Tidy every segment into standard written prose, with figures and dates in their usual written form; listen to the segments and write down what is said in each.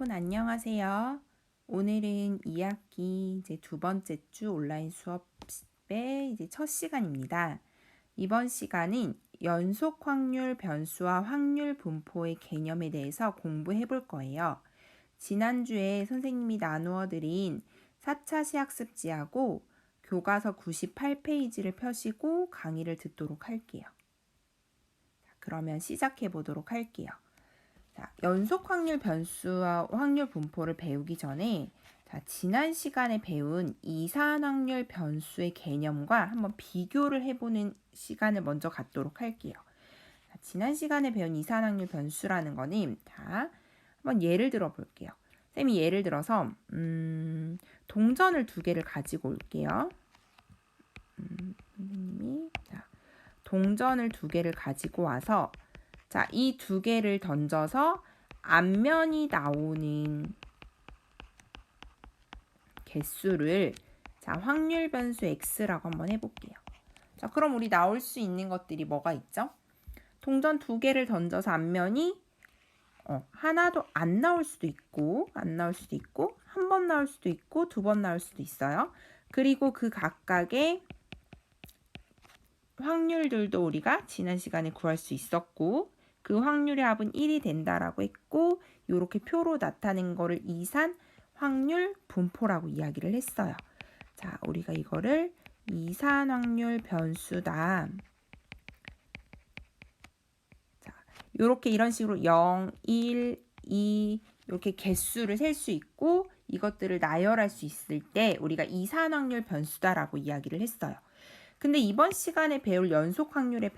여러분 안녕하세요. 오늘은 2학기 이제 두 번째 주 온라인 수업의 이제 첫 시간입니다. 이번 시간은 연속 확률 변수와 확률 분포의 개념에 대해서 공부해 볼 거예요. 지난주에 선생님이 나누어 드린 4차 시학습지하고 교과서 98페이지를 펴시고 강의를 듣도록 할게요. 그러면 시작해 보도록 할게요. 자, 연속 확률 변수와 확률 분포를 배우기 전에 지난 시간에 배운 이산 확률 변수의 개념과 한번 비교를 해보는 시간을 먼저 갖도록 할게요. 지난 시간에 배운 이산 확률 변수라는 거는 한번 예를 들어 볼게요. 쌤이 예를 들어서 동전을 두 개를 가지고 올게요. 선생님이 동전을 두 개를 가지고 와서 이 두 개를 던져서 앞면이 나오는 개수를 확률 변수 x라고 한번 해볼게요. 그럼 우리 나올 수 있는 것들이 뭐가 있죠? 동전 두 개를 던져서 앞면이 하나도 안 나올 수도 있고 안 나올 수도 있고 한 번 나올 수도 있고 두 번 나올 수도 있어요. 그리고 그 각각의 확률들도 우리가 지난 시간에 구할 수 있었고 그 확률의 합은 1이 된다라고 했고 이렇게 표로 나타낸 거를 이산 확률 분포라고 이야기를 했어요. 우리가 이거를 이산 확률 변수다. 이렇게 이런 식으로 0, 1, 2 이렇게 개수를 셀 수 있고 이것들을 나열할 수 있을 때 우리가 이산 확률 변수다라고 이야기를 했어요. 근데 이번 시간에 배울 연속 확률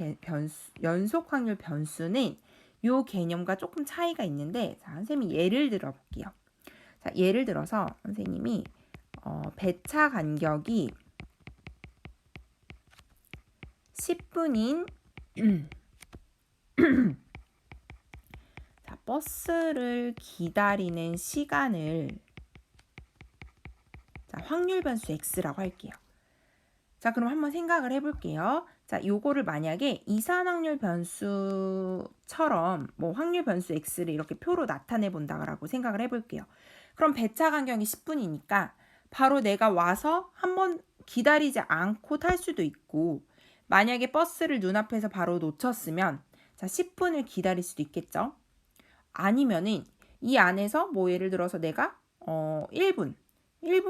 변수는 이 개념과 조금 차이가 있는데 선생님이 예를 들어 볼게요. 예를 들어서 선생님이 배차 간격이 10분인 버스를 기다리는 시간을 확률 변수 x라고 할게요. 그럼 한번 생각을 해볼게요. 요거를 만약에 이산 확률 변수처럼 확률 변수 x를 이렇게 표로 나타내 본다라고 생각을 해볼게요. 그럼 배차 간격이 10분이니까 바로 내가 와서 한번 기다리지 않고 탈 수도 있고 만약에 버스를 눈앞에서 바로 놓쳤으면 10분을 기다릴 수도 있겠죠. 아니면은 이 안에서 예를 들어서 내가 1분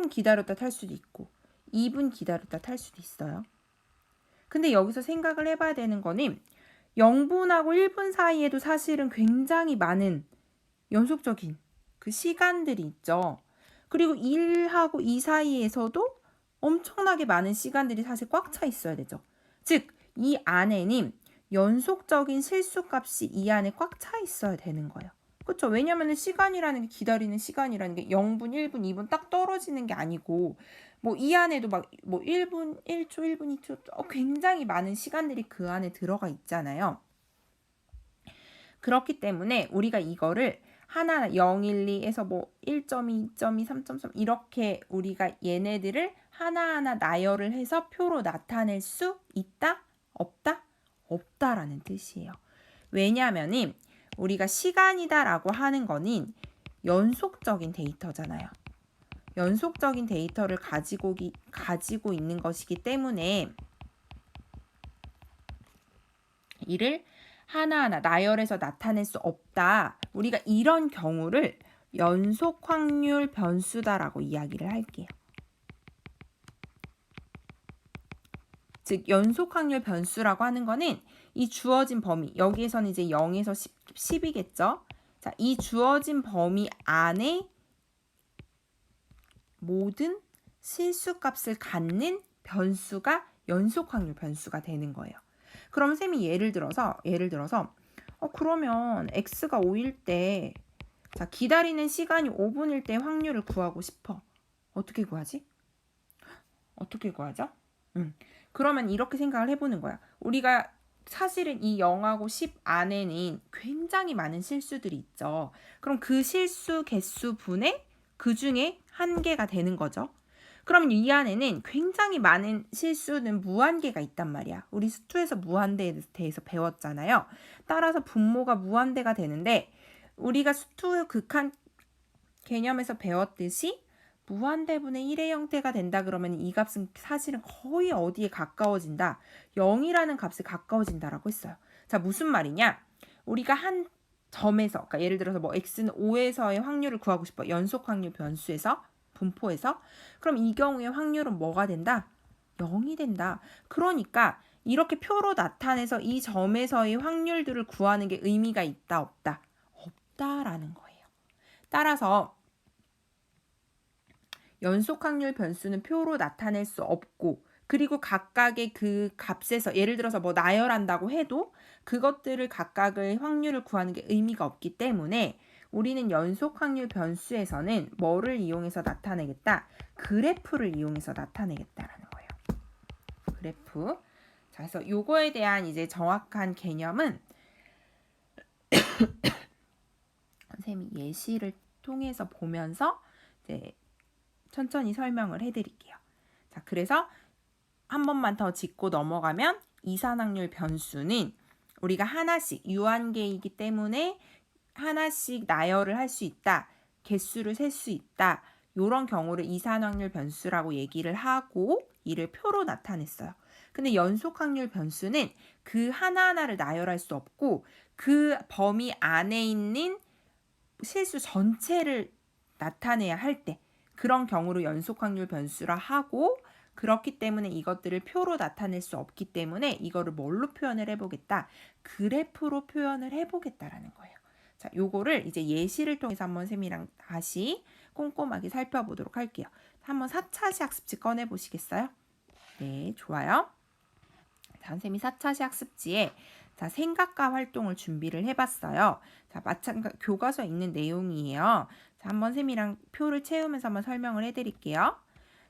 기다렸다 탈 수도 있고 2분 기다렸다 탈 수도 있어요. 근데 여기서 생각을 해봐야 되는 거는 0분하고 1분 사이에도 사실은 굉장히 많은 연속적인 그 시간들이 있죠. 그리고 1하고 2 사이에서도 엄청나게 많은 시간들이 사실 꽉 차 있어야 되죠. 즉, 이 안에는 연속적인 실수값이 이 안에 꽉 차 있어야 되는 거예요. 그렇죠? 왜냐하면 시간이라는 게 기다리는 시간이라는 게 0분, 1분, 2분 딱 떨어지는 게 아니고 이 안에도 1분, 1초, 1분, 2초 굉장히 많은 시간들이 그 안에 들어가 있잖아요. 그렇기 때문에 우리가 이거를 하나 0, 1, 2에서 1.2, 2.2, 3.3 이렇게 우리가 얘네들을 하나하나 나열을 해서 표로 나타낼 수 있다? 없다? 없다라는 뜻이에요. 왜냐하면 우리가 시간이다라고 하는 거는 연속적인 데이터잖아요. 연속적인 데이터를 가지고 있는 것이기 때문에 이를 하나하나 나열해서 나타낼 수 없다. 우리가 이런 경우를 연속 확률 변수다라고 이야기를 할게요. 즉 연속 확률 변수라고 하는 거는 이 주어진 범위, 여기에서는 이제 0에서 10이겠죠. 이 주어진 범위 안에 모든 실수값을 갖는 변수가 연속 확률 변수가 되는 거예요. 그럼 쌤이 예를 들어서 그러면 x가 5일 때 기다리는 시간이 5분일 때 확률을 구하고 싶어. 어떻게 구하지? 어떻게 구하죠? 그러면 이렇게 생각을 해보는 거야. 우리가 사실은 이 0하고 10 안에는 굉장히 많은 실수들이 있죠. 그럼 그 실수 개수 분의 그 중에 한 개가 되는 거죠. 그럼 이 안에는 굉장히 많은 실수는 무한계가 있단 말이야. 우리 수투에서 무한대에 대해서 배웠잖아요. 따라서 분모가 무한대가 되는데 우리가 수투 극한 개념에서 배웠듯이 무한대분의 1의 형태가 된다 그러면 이 값은 사실은 거의 어디에 가까워진다. 0이라는 값에 가까워진다라고 했어요. 자, 무슨 말이냐? 우리가 한 점에서, 그러니까 예를 들어서 뭐 x는 5에서의 확률을 구하고 싶어. 연속 확률 변수에서, 분포에서. 그럼 이 경우에 확률은 뭐가 된다? 0이 된다. 그러니까 이렇게 표로 나타내서 이 점에서의 확률들을 구하는 게 의미가 있다, 없다? 없다라는 거예요. 따라서 연속 확률 변수는 표로 나타낼 수 없고, 그리고 각각의 그 값에서 예를 들어서 뭐 나열한다고 해도 그것들을 각각의 확률을 구하는 게 의미가 없기 때문에 우리는 연속 확률 변수에서는 뭐를 이용해서 나타내겠다? 그래프를 이용해서 나타내겠다라는 거예요. 그래프. 자, 그래서 요거에 대한 이제 정확한 개념은 선생님이 예시를 통해서 보면서 이제 천천히 설명을 해드릴게요. 자, 그래서 한 번만 더 짚고 넘어가면 이산확률 변수는 우리가 하나씩 유한계이기 때문에 하나씩 나열을 할 수 있다. 개수를 셀 수 있다. 이런 경우를 이산확률 변수라고 얘기를 하고 이를 표로 나타냈어요. 근데 연속확률 변수는 그 하나하나를 나열할 수 없고 그 범위 안에 있는 실수 전체를 나타내야 할 때 그런 경우로 연속확률 변수라 하고 그렇기 때문에 이것들을 표로 나타낼 수 없기 때문에 이거를 뭘로 표현을 해보겠다? 그래프로 표현을 해보겠다라는 거예요. 자, 요거를 이제 예시를 통해서 한번 쌤이랑 다시 꼼꼼하게 살펴보도록 할게요. 한번 4차 시학습지 꺼내보시겠어요? 네, 좋아요. 자, 선생님이 4차 시학습지에 자, 생각과 활동을 준비를 해봤어요. 자, 마찬가지 교과서에 있는 내용이에요. 자, 한번 쌤이랑 표를 채우면서 한번 설명을 해드릴게요.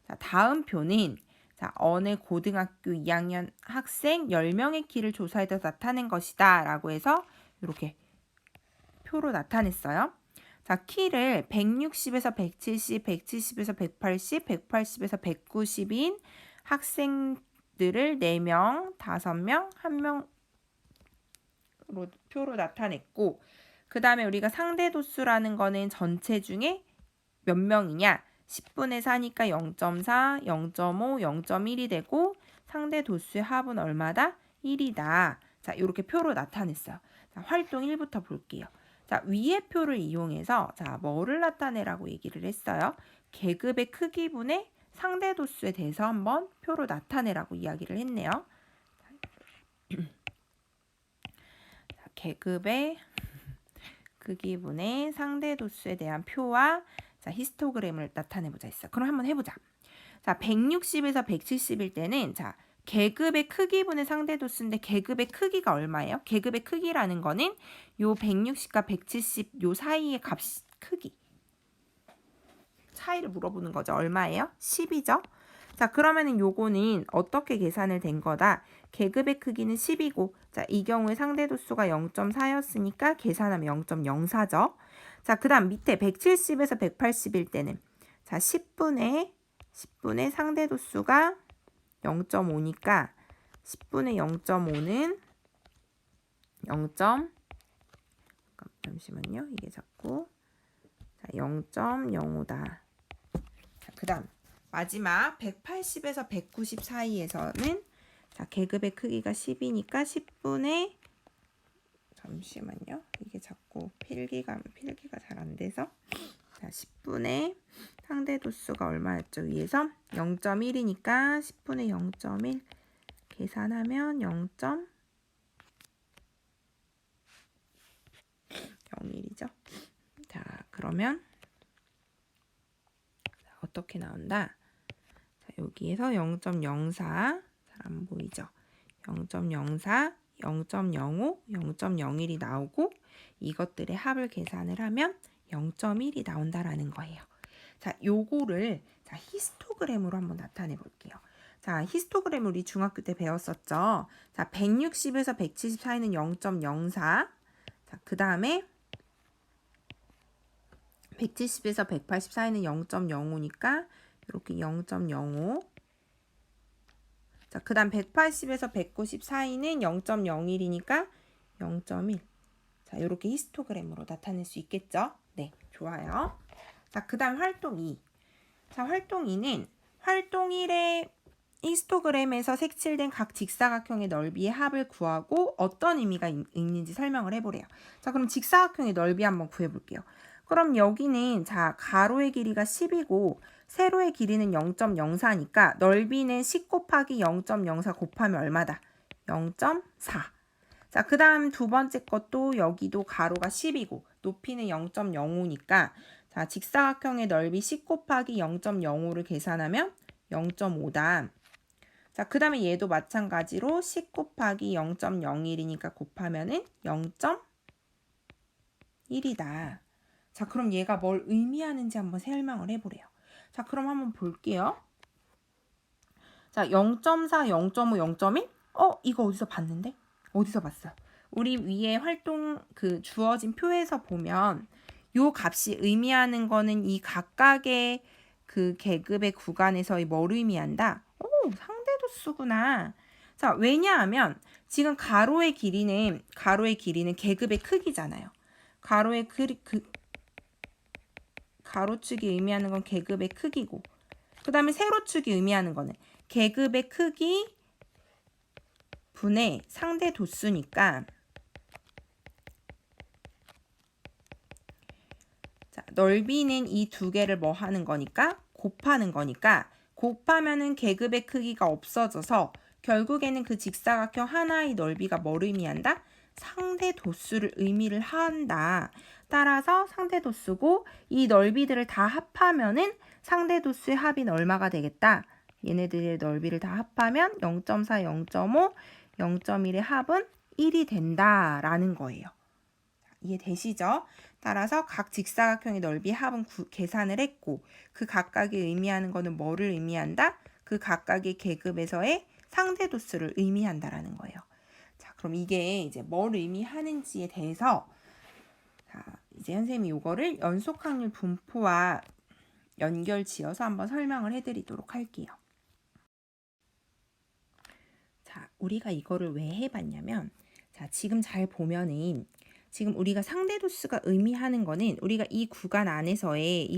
자, 다음 표는 자, 어느 고등학교 2학년 학생 10명의 키를 조사해서 나타낸 것이다 라고 해서 이렇게 표로 나타냈어요. 자, 키를 160에서 170, 170에서 180, 180에서 190인 학생들을 4명, 5명, 1명으로 표로 나타냈고 그 다음에 우리가 상대도수라는 거는 전체 중에 몇 명이냐? 10분의 4니까 0.4, 0.5, 0.1이 되고 상대 도수의 합은 얼마다? 1이다. 자, 이렇게 표로 나타냈어요. 자, 활동 1부터 볼게요. 자, 위의 표를 이용해서 자, 뭐를 나타내라고 얘기를 했어요? 계급의 크기분의 상대 도수에 대해서 한번 표로 나타내라고 이야기를 했네요. 자, 계급의 크기분의 상대 도수에 대한 표와 자, 히스토그램을 나타내보자 했어요. 그럼 한번 해보자. 자, 160에서 170일 때는 자, 계급의 크기분의 상대 도수인데 계급의 크기가 얼마예요? 계급의 크기라는 거는 요 160과 170 요 사이의 값 크기. 차이를 물어보는 거죠. 얼마예요? 10이죠. 자, 그러면은 요거는 어떻게 계산을 된 거다? 계급의 크기는 10이고 자, 이 경우에 상대 도수가 0.4였으니까 계산하면 0.04죠. 자, 그 다음 밑에 170에서 180일 때는 자, 10분의 상대 도수가 0.5니까 10분의 0.5는 0. 잠시만요. 이게 자꾸 0.05다. 자, 그 다음 마지막 180에서 190 사이에서는 자, 계급의 크기가 10이니까 10분의 잠시만요. 이게 자꾸 필기가 잘 안 돼서 자, 10분의 상대 도수가 얼마였죠? 위에서 0.1이니까 10분의 0.1 계산하면 0.01이죠. 자, 그러면 어떻게 나온다? 자, 여기에서 0.04 잘 안 보이죠? 0.04 0.05, 0.01이 나오고 이것들의 합을 계산을 하면 0.1이 나온다라는 거예요. 자, 요거를 자, 히스토그램으로 한번 나타내 볼게요. 자, 히스토그램 우리 중학교 때 배웠었죠. 자, 160에서 170 사이는 0.04. 자, 그 다음에 170에서 180 사이는 0.05니까 이렇게 0.05. 자, 그 다음 180에서 190 사이는 0.01이니까 0.1. 자, 이렇게 히스토그램으로 나타낼 수 있겠죠? 네, 좋아요. 자, 그 다음 활동 2. 자, 활동 2는 활동 1의 히스토그램에서 색칠된 각 직사각형의 넓이의 합을 구하고 어떤 의미가 있는지 설명을 해보래요. 자, 그럼 직사각형의 넓이 한번 구해볼게요. 그럼 여기는 자, 가로의 길이가 10이고 세로의 길이는 0.04니까 넓이는 10 곱하기 0.04 곱하면 얼마다? 0.4. 자, 그 다음 두 번째 것도 여기도 가로가 10이고 높이는 0.05니까 자, 직사각형의 넓이 10 곱하기 0.05를 계산하면 0.5다. 자, 그 다음에 얘도 마찬가지로 10 곱하기 0.01이니까 곱하면은 0.1이다. 자, 그럼 얘가 뭘 의미하는지 한번 설명을 해보래요. 자, 그럼 한번 볼게요. 자, 0.4, 0.5, 0.1? 이거 어디서 봤는데? 어디서 봤어요? 우리 위에 활동 주어진 표에서 보면 요 값이 의미하는 거는 이 각각의 그 계급의 구간에서의 뭘 의미한다? 상대도수구나. 자, 왜냐하면 지금 가로의 길이는 계급의 크기잖아요. 가로축이 의미하는 건 계급의 크기고 그 다음에 세로축이 의미하는 거는 계급의 크기 분의 상대 도수니까 자, 넓이는 이 두 개를 뭐 하는 거니까? 곱하는 거니까 곱하면은 계급의 크기가 없어져서 결국에는 그 직사각형 하나의 넓이가 뭘 의미한다? 상대 도수를 의미를 한다. 따라서 상대 도수고 이 넓이들을 다 합하면은 상대 도수의 합이 얼마가 되겠다? 얘네들의 넓이를 다 합하면 0.4, 0.5, 0.1의 합은 1이 된다라는 거예요. 이해되시죠? 따라서 각 직사각형의 넓이 합은 계산을 했고 그 각각이 의미하는 것은 뭐를 의미한다? 그 각각의 계급에서의 상대 도수를 의미한다라는 거예요. 자, 그럼 이게 이제 뭘 의미하는지에 대해서 자, 이제 선생님이 이거를 연속확률 분포와 연결 지어서 한번 설명을 해드리도록 할게요. 자, 우리가 이거를 왜 해봤냐면 자, 지금 잘 보면은 지금 우리가 상대 도수가 의미하는 거는 우리가 이 구간 안에서의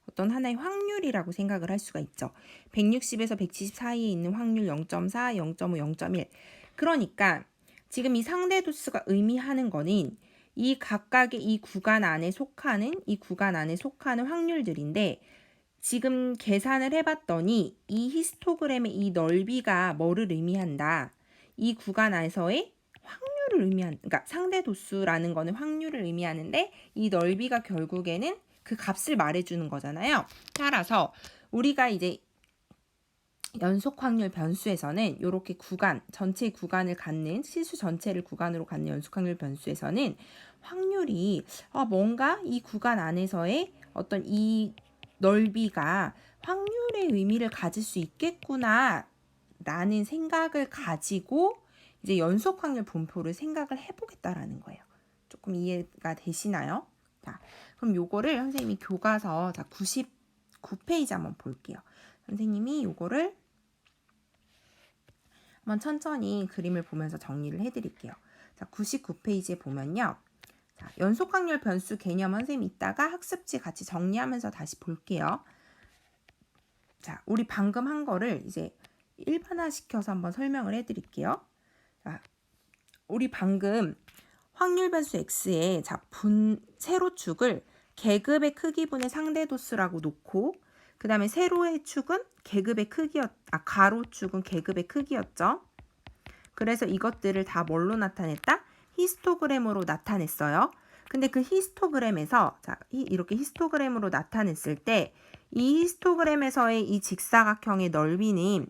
어떤 하나의 확률이라고 생각을 할 수가 있죠. 160에서 170 사이에 있는 확률 0.4, 0.5, 0.1. 그러니까 지금 이 상대 도수가 의미하는 거는 이 각각의 이 구간 안에 속하는 확률들인데 지금 계산을 해봤더니 이 히스토그램의 이 넓이가 뭐를 의미한다. 이 구간 안에서의 그러니까 상대 도수라는 거는 확률을 의미하는데 이 넓이가 결국에는 그 값을 말해주는 거잖아요. 따라서 우리가 이제 연속 확률 변수에서는 이렇게 전체 구간을 갖는 실수 전체를 구간으로 갖는 연속 확률 변수에서는 확률이 뭔가 이 구간 안에서의 어떤 이 넓이가 확률의 의미를 가질 수 있겠구나 라는 생각을 가지고 이제 연속 확률 분포를 생각을 해보겠다라는 거예요. 조금 이해가 되시나요? 자, 그럼 요거를 선생님이 교과서 99페이지 한번 볼게요. 선생님이 요거를 한번 천천히 그림을 보면서 정리를 해드릴게요. 자, 99페이지에 보면요. 자, 연속 확률 변수 개념 선생님이 이따가 학습지 같이 정리하면서 다시 볼게요. 자, 우리 방금 한 거를 이제 일반화시켜서 한번 설명을 해드릴게요. 자, 우리 방금 확률 변수 x의 세로축을 계급의 크기분의 상대도수라고 놓고 그 다음에 세로의 축은 가로축은 계급의 크기였죠. 그래서 이것들을 다 뭘로 나타냈다? 히스토그램으로 나타냈어요. 근데 그 히스토그램에서 이렇게 히스토그램으로 나타냈을 때 이 히스토그램에서의 이 직사각형의 넓이는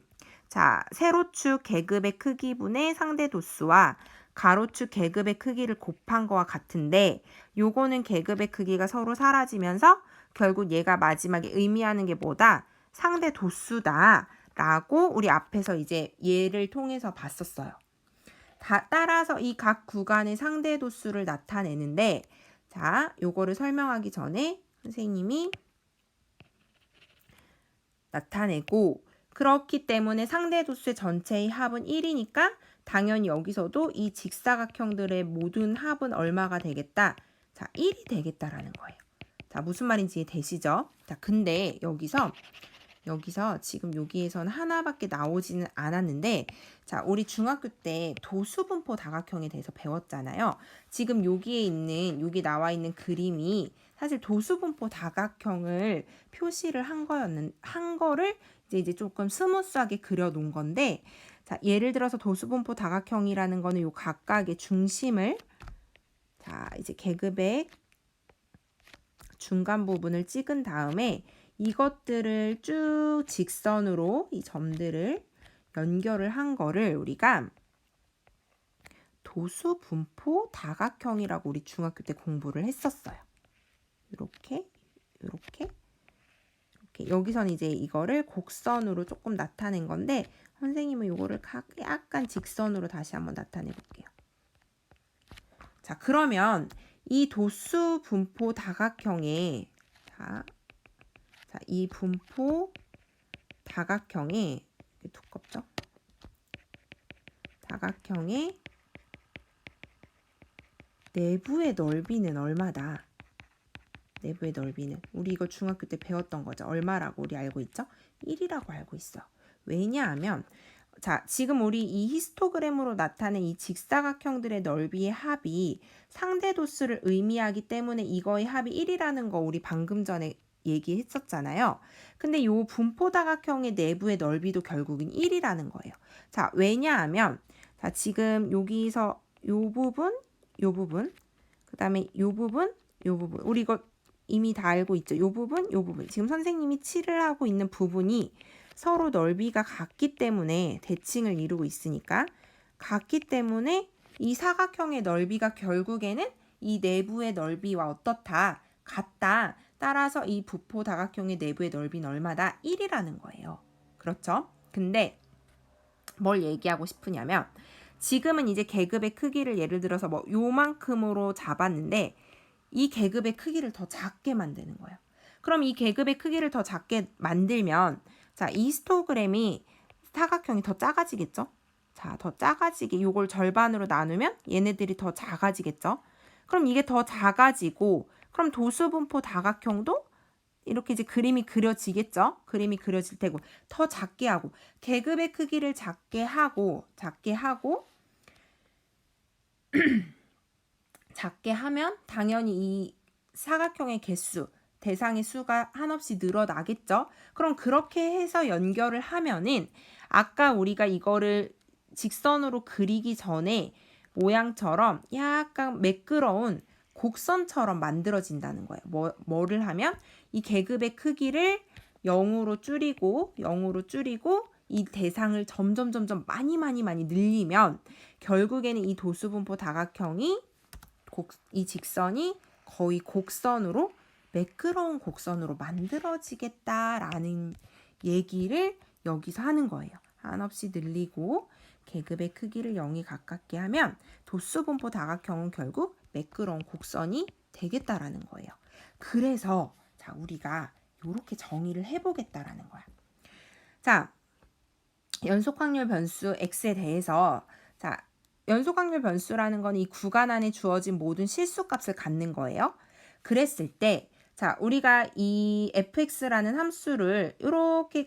자, 세로축 계급의 크기분의 상대도수와 가로축 계급의 크기를 곱한 거와 같은데 요거는 계급의 크기가 서로 사라지면서 결국 얘가 마지막에 의미하는 게 뭐다? 상대도수다 라고 우리 앞에서 이제 얘를 통해서 봤었어요. 따라서 이 각 구간의 상대도수를 나타내는데 자, 요거를 설명하기 전에 선생님이 나타내고 그렇기 때문에 상대도수의 전체의 합은 1이니까 당연히 여기서도 이 직사각형들의 모든 합은 얼마가 되겠다? 자, 1이 되겠다라는 거예요. 자, 자, 무슨 말인지 이해되시죠? 자, 근데 여기서 지금 여기에서는 하나밖에 나오지는 않았는데, 자, 우리 중학교 때 도수분포 다각형에 대해서 배웠잖아요. 지금 여기 나와 있는 그림이 사실 도수분포 다각형을 표시를 한 거를 이제 조금 스무스하게 그려 놓은 건데, 자, 예를 들어서 도수분포 다각형이라는 거는 요 각각의 중심을, 자, 이제 계급의 중간 부분을 찍은 다음에 이것들을 쭉 직선으로 이 점들을 연결을 한 거를 우리가 도수분포 다각형이라고 우리 중학교 때 공부를 했었어요. 이렇게 여기서는 이제 이거를 곡선으로 조금 나타낸 건데, 선생님은 이거를 약간 직선으로 다시 한번 나타내 볼게요. 자, 그러면 이 도수분포 다각형에, 자, 이 분포 다각형에, 두껍죠? 다각형의 내부의 넓이는 얼마다? 내부의 넓이는 우리 이거 중학교 때 배웠던 거죠. 얼마라고 우리 알고 있죠? 1이라고 알고 있어. 왜냐하면 자, 지금 우리 이 히스토그램으로 나타낸 이 직사각형들의 넓이의 합이 상대 도수를 의미하기 때문에 이거의 합이 1이라는 거 우리 방금 전에 얘기했었잖아요. 근데 요 분포 다각형의 내부의 넓이도 결국은 1이라는 거예요. 자, 왜냐하면 자, 지금 여기서 요 부분, 그다음에 요 부분, 우리 이거 이미 다 알고 있죠. 요 부분. 지금 선생님이 칠을 하고 있는 부분이 서로 넓이가 같기 때문에 대칭을 이루고 있으니까 같기 때문에 이 사각형의 넓이가 결국에는 이 내부의 넓이와 어떻다? 같다. 따라서 이 부포 다각형의 내부의 넓이는 얼마다? 1이라는 거예요. 그렇죠? 근데 뭘 얘기하고 싶으냐면 지금은 이제 계급의 크기를 예를 들어서 뭐 요만큼으로 잡았는데 이 계급의 크기를 더 작게 만드는 거예요. 그럼 이 계급의 크기를 더 작게 만들면 자, 이 히스토그램이 사각형이 더 작아지겠죠? 자, 더 작아지게 요걸 절반으로 나누면 얘네들이 더 작아지겠죠? 그럼 이게 더 작아지고 그럼 도수분포 다각형도 이렇게 이제 그림이 그려지겠죠? 그림이 그려질 테고 더 작게 하고 계급의 크기를 작게 하고 작게 하면 당연히 이 사각형의 개수, 대상의 수가 한없이 늘어나겠죠? 그럼 그렇게 해서 연결을 하면은 아까 우리가 이거를 직선으로 그리기 전에 모양처럼 약간 매끄러운 곡선처럼 만들어진다는 거예요. 뭐를 하면 이 계급의 크기를 0으로 줄이고 이 대상을 점점 많이 늘리면 결국에는 이 도수분포 다각형이 이 직선이 거의 곡선으로 매끄러운 곡선으로 만들어지겠다라는 얘기를 여기서 하는 거예요. 한없이 늘리고 계급의 크기를 0에 가깝게 하면 도수분포 다각형은 결국 매끄러운 곡선이 되겠다라는 거예요. 그래서 자, 우리가 이렇게 정의를 해보겠다라는 거야. 자, 연속확률 변수 x에 대해서 자, 연속확률 변수라는 건 이 구간 안에 주어진 모든 실수값을 갖는 거예요. 그랬을 때 자, 우리가 이 fx라는 함수를 이렇게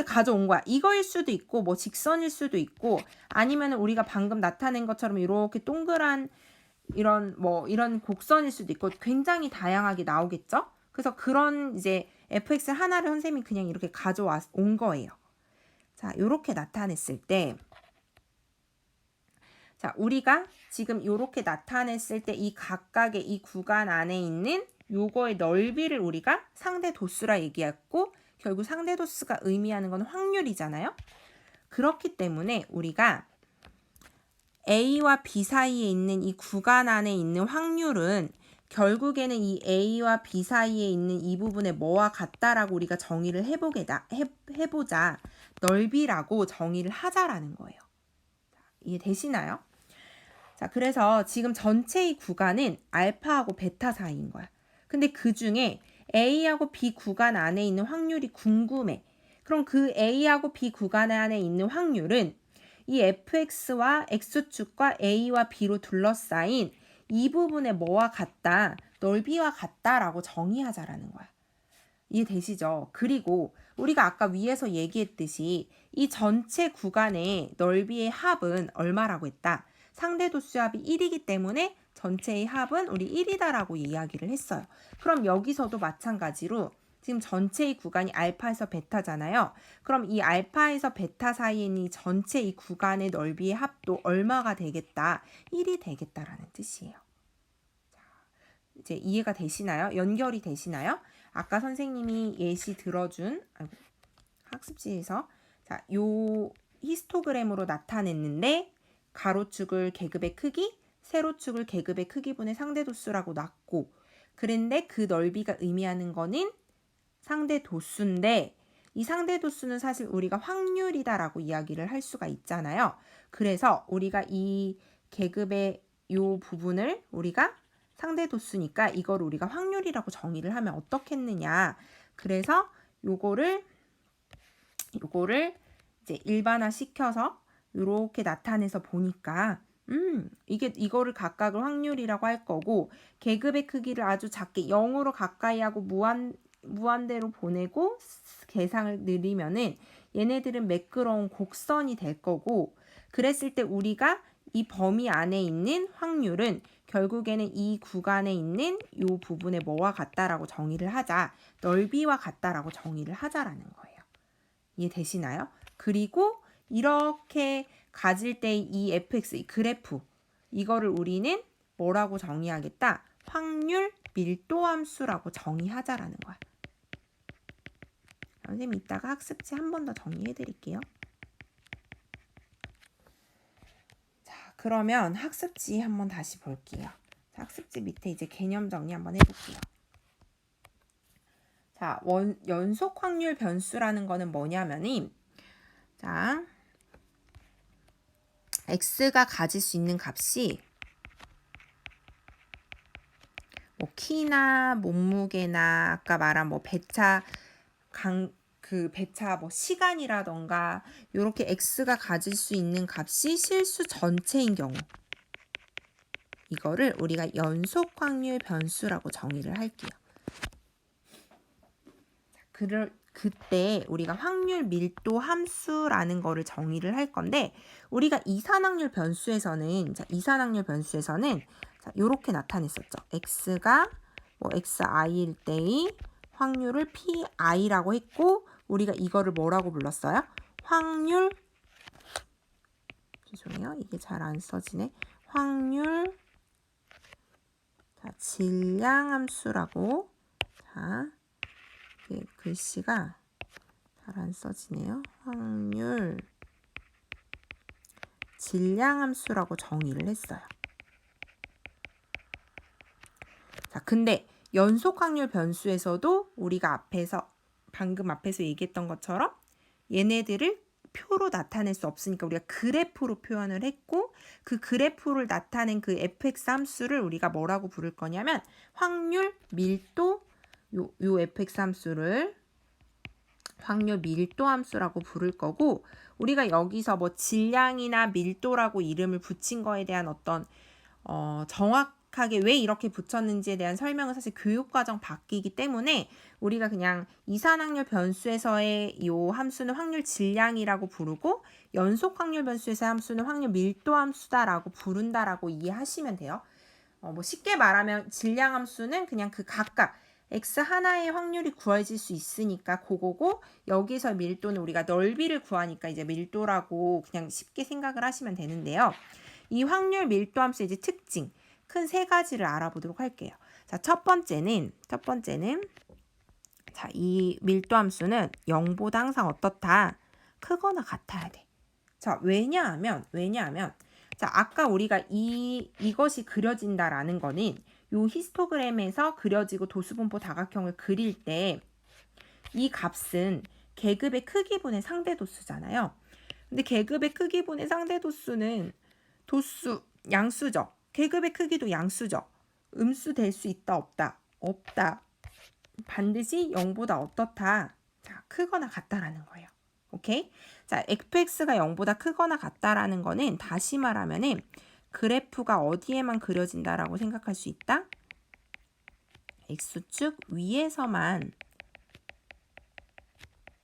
가져온 거야. 이거일 수도 있고 뭐 직선일 수도 있고 아니면 우리가 방금 나타낸 것처럼 이렇게 동그란 이런 곡선일 수도 있고 굉장히 다양하게 나오겠죠? 그래서 그런 이제 fx 하나를 선생님이 그냥 이렇게 온 거예요. 자, 이렇게 나타냈을 때 자, 우리가 지금 이렇게 나타냈을 때 이 각각의 이 구간 안에 있는 요거의 넓이를 우리가 상대 도수라 얘기했고 결국 상대 도수가 의미하는 건 확률이잖아요. 그렇기 때문에 우리가 A와 B 사이에 있는 이 구간 안에 있는 확률은 결국에는 이 A와 B 사이에 있는 이 부분에 뭐와 같다라고 우리가 정의를 해보자. 넓이라고 정의를 하자라는 거예요. 이해되시나요? 자, 그래서 지금 전체 이 구간은 알파하고 베타 사이인 거야. 근데 그 중에 A하고 B 구간 안에 있는 확률이 궁금해. 그럼 그 A하고 B 구간 안에 있는 확률은 이 fx와 x축과 a와 b로 둘러싸인 이 부분에 뭐와 같다? 넓이와 같다라고 정의하자라는 거야. 이해되시죠? 그리고 우리가 아까 위에서 얘기했듯이 이 전체 구간의 넓이의 합은 얼마라고 했다? 상대도수 합이 1이기 때문에 전체의 합은 우리 1이다라고 이야기를 했어요. 그럼 여기서도 마찬가지로 지금 전체의 구간이 알파에서 베타잖아요. 그럼 이 알파에서 베타 사이에 있는 이 전체 이 구간의 넓이의 합도 얼마가 되겠다? 1이 되겠다라는 뜻이에요. 자, 이제 이해가 되시나요? 연결이 되시나요? 아까 선생님이 예시 들어준 학습지에서 자, 요 히스토그램으로 나타냈는데 가로축을 계급의 크기, 세로축을 계급의 크기분의 상대도수라고 놨고 그런데 그 넓이가 의미하는 거는 상대도수인데 이 상대도수는 사실 우리가 확률이다라고 이야기를 할 수가 있잖아요. 그래서 우리가 이 계급의 요 부분을 우리가 상대도수니까 이걸 우리가 확률이라고 정의를 하면 어떻겠느냐. 그래서 요거를 이제 일반화 시켜서 이렇게 나타내서 보니까 이거를 각각을 확률이라고 할 거고 계급의 크기를 아주 작게 0으로 가까이 하고 무한대로 보내고 계산을 느리면은 얘네들은 매끄러운 곡선이 될 거고 그랬을 때 우리가 이 범위 안에 있는 확률은 결국에는 이 구간에 있는 이 부분에 뭐와 같다라고 정의를 하자. 넓이와 같다라고 정의를 하자라는 거예요. 이해되시나요? 그리고 이렇게 가질 때 이 fx, 이 그래프 이거를 우리는 뭐라고 정의하겠다? 확률 밀도 함수라고 정의하자라는 거야. 선생님 이따가 학습지 한 번 더 정리해 드릴게요. 자, 그러면 학습지 한번 다시 볼게요. 학습지 밑에 이제 개념 정리 한번 해볼게요. 자, 연속 확률 변수라는 거는 뭐냐면은 자, x가 가질 수 있는 값이 뭐 키나 몸무게나 아까 말한 뭐 배차 배차 뭐 시간이라던가 이렇게 x가 가질 수 있는 값이 실수 전체인 경우 이거를 우리가 연속 확률 변수라고 정의를 할게요. 그때 우리가 확률 밀도 함수라는 거를 정의를 할 건데 우리가 이산확률 변수에서는 이산확률 변수에서는 이렇게 나타냈었죠. x가 뭐 xi일 때의 확률을 pi라고 했고 우리가 이거를 뭐라고 불렀어요? 확률 죄송해요. 이게 잘 안 써지네. 확률 질량함수라고 글씨가 잘 안 써지네요. 확률 질량함수라고 정의를 했어요. 자, 근데 연속 확률 변수에서도 우리가 방금 앞에서 얘기했던 것처럼 얘네들을 표로 나타낼 수 없으니까 우리가 그래프로 표현을 했고 그 그래프를 나타낸 그 fx 함수를 우리가 뭐라고 부를 거냐면 확률 밀도 요 fx 함수를 확률 밀도 함수라고 부를 거고 우리가 여기서 뭐 질량이나 밀도라고 이름을 붙인 거에 대한 어떤 정확하게 왜 이렇게 붙였는지에 대한 설명은 사실 교육과정 바뀌기 때문에 우리가 그냥 이산확률 변수에서의 이 함수는 확률 질량이라고 부르고 연속 확률 변수에서의 함수는 확률 밀도 함수다라고 부른다라고 이해하시면 돼요. 뭐 쉽게 말하면 질량 함수는 그냥 그 각각 x 하나의 확률이 구해질 수 있으니까 그거고 여기서 밀도는 우리가 넓이를 구하니까 이제 밀도라고 그냥 쉽게 생각을 하시면 되는데요. 이 확률 밀도 함수의 이제 특징 큰 세 가지를 알아보도록 할게요. 자, 첫 번째는 자, 이 밀도 함수는 0보다 항상 어떻다? 크거나 같아야 돼. 자, 왜냐하면 자, 아까 우리가 이것이 그려진다라는 거는 요 히스토그램에서 그려지고 도수분포 다각형을 그릴 때 이 값은 계급의 크기분의 상대도수잖아요. 근데 계급의 크기분의 상대도수는 양수죠. 계급의 크기도 양수죠. 음수 될 수 있다 없다? 없다. 반드시 0보다 어떻다? 자, 크거나 같다라는 거예요. 오케이? 자, fx가 0보다 크거나 같다라는 거는 다시 말하면은 그래프가 어디에만 그려진다라고 생각할 수 있다? x축 위에서만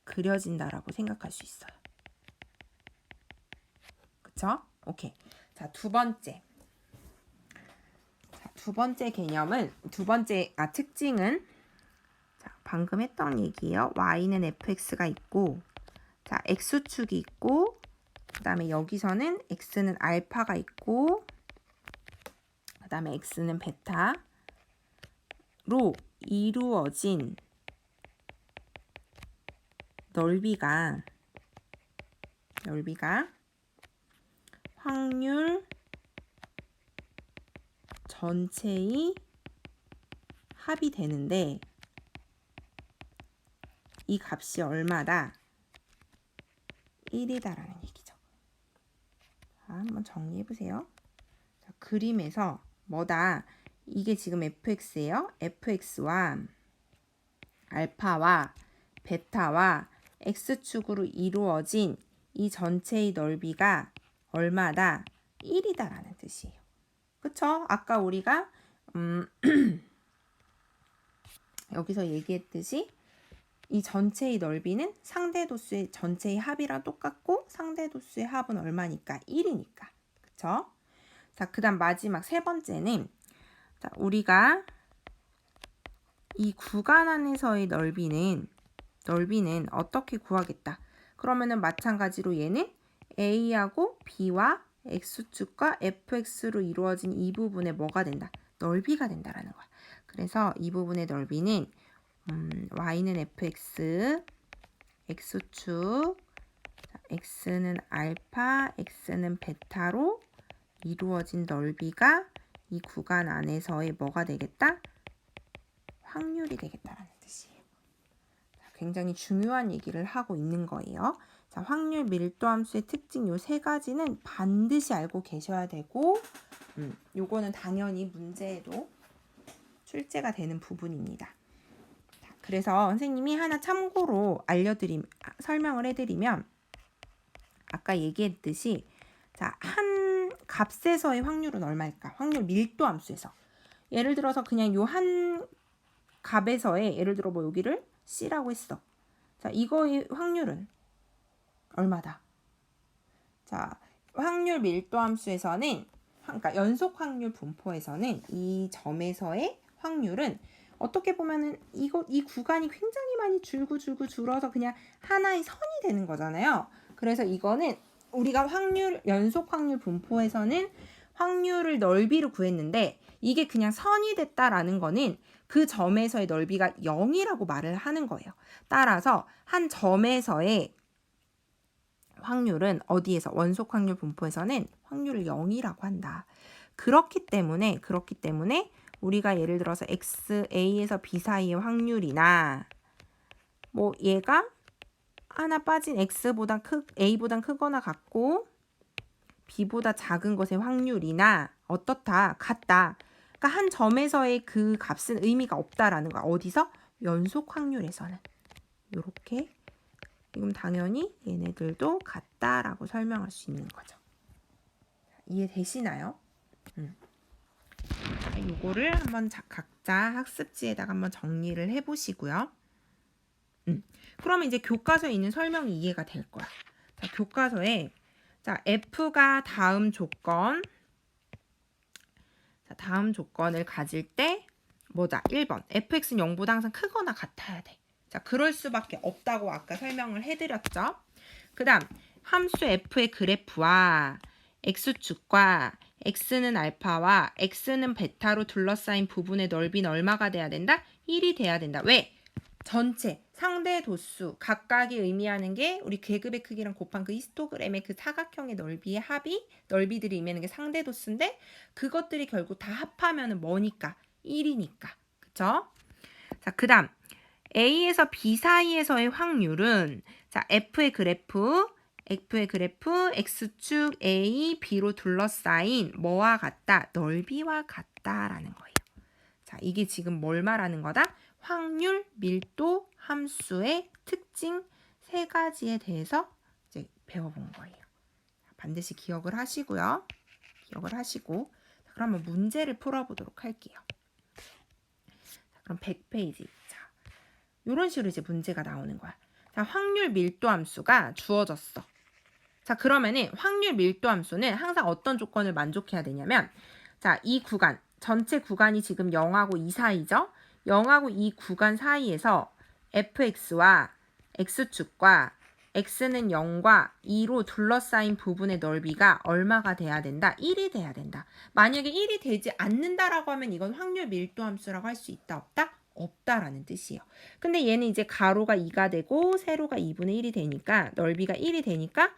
그려진다라고 생각할 수 있어요. 그쵸? 오케이. 자, 두 번째. 자, 두 번째 개념은, 특징은, 자, 방금 했던 얘기예요. y는 fx가 있고, 자, x축이 있고, 그 다음에 여기서는 x는 알파가 있고, 그 다음에 x는 베타로 이루어진 넓이가 확률 전체의 합이 되는데 이 값이 얼마다? 1이다라는 얘기죠. 자, 한번 정리해 보세요. 자, 그림에서 뭐다? 이게 지금 fx예요. fx와 알파와 베타와 x축으로 이루어진 이 전체의 넓이가 얼마다? 1이다라는 뜻이에요. 그쵸? 아까 우리가 여기서 얘기했듯이 이 전체의 넓이는 상대도수의 전체의 합이랑 똑같고 상대도수의 합은 얼마니까? 1이니까. 그쵸? 자, 그 다음 마지막 세 번째는 자, 우리가 이 구간 안에서의 넓이는 어떻게 구하겠다. 그러면은 마찬가지로 얘는 A하고 B와 X축과 FX로 이루어진 이 부분에 뭐가 된다? 넓이가 된다라는 거야. 그래서 이 부분의 넓이는 Y는 FX, X축, X는 알파, X는 베타로 이루어진 넓이가 이 구간 안에서의 뭐가 되겠다? 확률이 되겠다라는 뜻이에요. 굉장히 중요한 얘기를 하고 있는 거예요. 자, 확률 밀도 함수의 특징 요 세 가지는 반드시 알고 계셔야 되고 요거는 당연히 문제에도 출제가 되는 부분입니다. 자, 그래서 선생님이 하나 참고로 설명을 해드리면 아까 얘기했듯이 자, 한 값에서의 확률은 얼마일까? 확률 밀도 함수에서 예를 들어서 그냥 요 한 값에서의 예를 들어 뭐 여기를 C라고 했어. 자, 이거의 확률은 얼마다? 자, 확률 밀도 함수에서는 그러니까 연속 확률 분포에서는 이 점에서의 확률은 어떻게 보면은 이 구간이 굉장히 많이 줄어서 그냥 하나의 선이 되는 거잖아요. 그래서 이거는 우리가 연속 확률 분포에서는 확률을 넓이로 구했는데 이게 그냥 선이 됐다라는 거는 그 점에서의 넓이가 0이라고 말을 하는 거예요. 따라서 한 점에서의 확률은 어디에서 원속 확률 분포에서는 확률을 0이라고 한다. 그렇기 때문에 우리가 예를 들어서 A에서 B 사이의 확률이나 뭐 얘가 하나 빠진 A보다 크거나 같고 B보다 작은 것의 확률이나 어떻다? 같다. 그러니까 한 점에서의 그 값은 의미가 없다라는 거야. 어디서? 연속 확률에서는. 이렇게 지금 당연히 얘네들도 같다라고 설명할 수 있는 거죠. 이해되시나요? 자, 요거를 한번 각자 학습지에다가 한번 정리를 해보시고요. 그러면 이제 교과서에 있는 설명이 이해가 될 거야. 자, 교과서에 자, F가 다음 조건을 가질 때 뭐다? 1번. fx는 0보다 항상 크거나 같아야 돼. 자, 그럴 수밖에 없다고 아까 설명을 해드렸죠. 그 다음 함수 f의 그래프와 x축과 x는 알파와 x는 베타로 둘러싸인 부분의 넓이는 얼마가 돼야 된다? 1이 돼야 된다. 왜? 전체 상대 도수 각각이 의미하는 게 우리 계급의 크기랑 곱한 그 히스토그램의 그 사각형의 넓이들이 의미하는 게 상대 도수인데 그것들이 결국 다 합하면 뭐니까? 1이니까. 그쵸? 자, 그 다음 A에서 B 사이에서의 확률은 자, F의 그래프 X축 A, B로 둘러싸인 뭐와 같다? 넓이와 같다라는 거예요. 자, 이게 지금 뭘 말하는 거다? 확률 밀도 함수의 특징 세 가지에 대해서 이제 배워본 거예요. 반드시 기억을 하시고요. 기억을 하시고 그러면 문제를 풀어보도록 할게요. 그럼 100페이지. 자, 이런 식으로 이제 문제가 나오는 거야. 자, 확률 밀도 함수가 주어졌어. 자, 그러면은 확률 밀도 함수는 항상 어떤 조건을 만족해야 되냐면, 자, 이 구간, 전체 구간이 지금 0하고 2 사이죠? 0하고 2 구간 사이에서 fx와 x축과 x는 0과 2로 둘러싸인 부분의 넓이가 얼마가 돼야 된다? 1이 돼야 된다. 만약에 1이 되지 않는다라고 하면 이건 확률 밀도 함수라고 할 수 있다, 없다? 없다라는 뜻이에요. 근데 얘는 이제 가로가 2가 되고 세로가 2분의 1이 되니까 넓이가 1이 되니까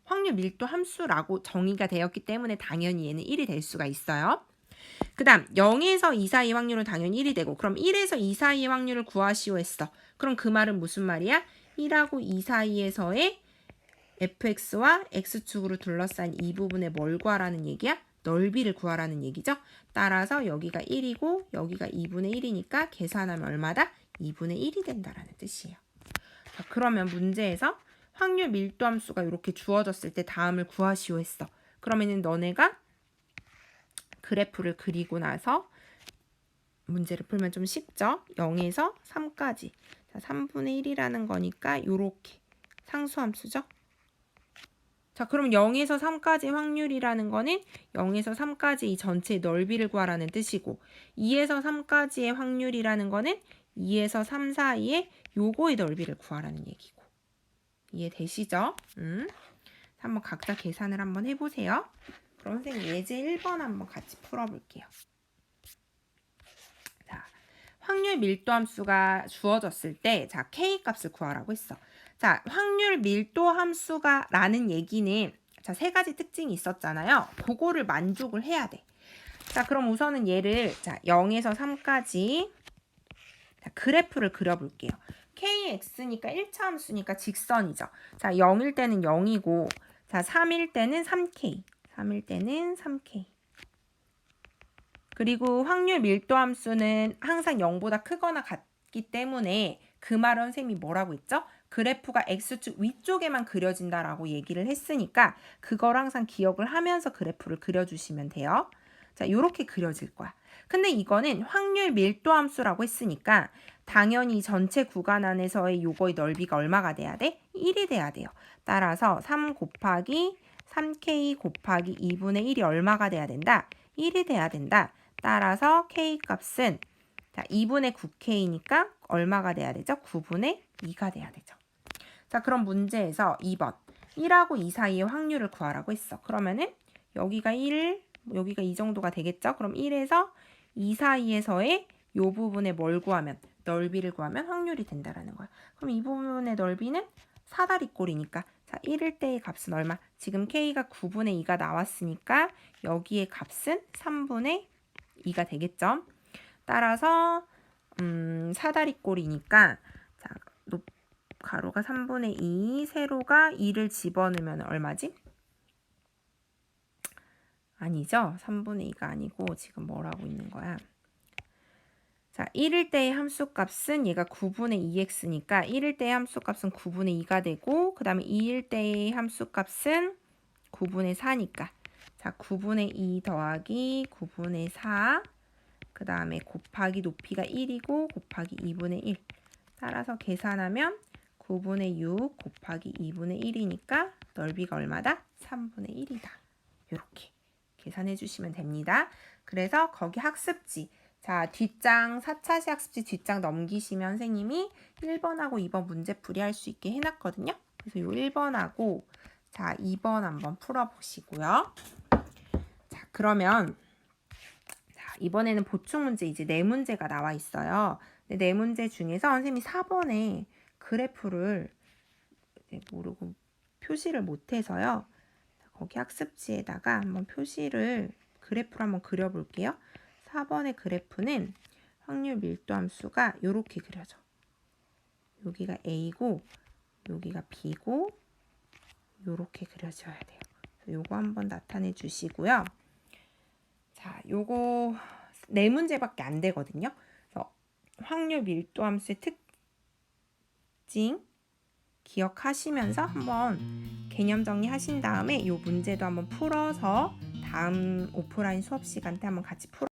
확률 밀도 함수라고 정의가 되었기 때문에 당연히 얘는 1이 될 수가 있어요. 그 다음 0에서 2 사이 확률은 당연히 1이 되고, 그럼 1에서 2 사이의 확률을 구하시오 했어. 그럼 그 말은 무슨 말이야? 1하고 2 사이에서의 fx와 x축으로 둘러싼 이 부분에 뭘 구하라는 얘기야? 넓이를 구하라는 얘기죠. 따라서 여기가 1이고 여기가 2분의 1이니까 계산하면 얼마다? 2분의 1이 된다라는 뜻이에요. 자, 그러면 문제에서 확률 밀도 함수가 이렇게 주어졌을 때 다음을 구하시오 했어. 그러면은 너네가 그래프를 그리고 나서 문제를 풀면 좀 쉽죠? 0에서 3까지. 자, 3분의 1이라는 거니까 이렇게 상수함수죠? 자, 그럼 0에서 3까지 확률이라는 거는 0에서 3까지 이 전체의 넓이를 구하라는 뜻이고, 2에서 3까지의 확률이라는 거는 2에서 3 사이에 요거의 넓이를 구하라는 얘기고. 이해되시죠? 한번 각자 계산을 한번 해보세요. 그럼 선생님 예제 1번 한번 같이 풀어볼게요. 자, 확률 밀도 함수가 주어졌을 때, 자, K 값을 구하라고 했어. 자, 확률 밀도 함수가 라는 얘기는, 자, 3가지 특징이 있었잖아요. 그거를 만족을 해야 돼. 자, 그럼 우선은 얘를, 자, 0에서 3까지 자, 그래프를 그려볼게요. kx니까 1차 함수니까 직선이죠. 자, 0일 때는 0이고, 자, 3일 때는 3k. 3일 때는 3k. 그리고 확률 밀도 함수는 항상 0보다 크거나 같기 때문에 그 말은 선생님이 뭐라고 했죠? 그래프가 x축 위쪽에만 그려진다라고 얘기를 했으니까 그걸 항상 기억을 하면서 그래프를 그려주시면 돼요. 자, 이렇게 그려질 거야. 근데 이거는 확률 밀도 함수라고 했으니까 당연히 전체 구간 안에서의 요거의 넓이가 얼마가 돼야 돼? 1이 돼야 돼요. 따라서 3 곱하기 3k 곱하기 2분의 1이 얼마가 돼야 된다? 1이 돼야 된다. 따라서 k 값은 자, 2분의 9k니까 얼마가 돼야 되죠? 9분의 2가 돼야 되죠. 자, 그럼 문제에서 2번 1하고 2 사이의 확률을 구하라고 했어. 그러면은 여기가 1, 여기가 이 정도가 되겠죠? 그럼 1에서 2 사이에서의 요 부분에 뭘 구하면? 넓이를 구하면 확률이 된다라는 거야. 그럼 이 부분의 넓이는 사다리꼴이니까 자, 1일 때의 값은 얼마? 지금 k가 9분의 2가 나왔으니까 여기의 값은 3분의 2가 되겠죠? 따라서 사다리꼴이니까 자, 가로가 3분의 2, 세로가 2를 집어넣으면 얼마지? 아니죠. 3분의 2가 아니고 지금 뭘 하고 있는 거야? 자, 1일 때의 함수값은 얘가 9분의 2x니까 1일 때의 함수값은 9분의 2가 되고, 그 다음에 2일 때의 함수값은 9분의 4니까 자, 9분의 2 더하기 9분의 4, 그 다음에 곱하기 높이가 1이고 곱하기 2분의 1. 따라서 계산하면 9분의 6 곱하기 2분의 1이니까 넓이가 얼마다? 3분의 1이다. 이렇게 계산해 주시면 됩니다. 그래서 거기 학습지, 자, 뒷장 4차시 학습지 뒷장 넘기시면 선생님이 1번하고 2번 문제풀이 할 수 있게 해놨거든요. 그래서 요 1번하고 자, 2번 한번 풀어보시고요. 자, 그러면 자, 이번에는 보충 문제 이제 4문제가 나와 있어요. 4문제 중에서 선생님이 4번에 그래프를 모르고 표시를 못해서요. 거기 학습지에다가 한번 표시를 그래프를 한번 그려볼게요. 4번의 그래프는 확률 밀도 함수가 이렇게 그려져. 여기가 A고 여기가 B고 이렇게 그려져야 돼요. 요거 한번 나타내 주시고요. 자, 요거 4문제밖에 안 되거든요. 그래서 확률 밀도 함수의 특징 기억하시면서 한번 개념 정리하신 다음에 요 문제도 한번 풀어서 다음 오프라인 수업 시간 때 한번 같이 풀어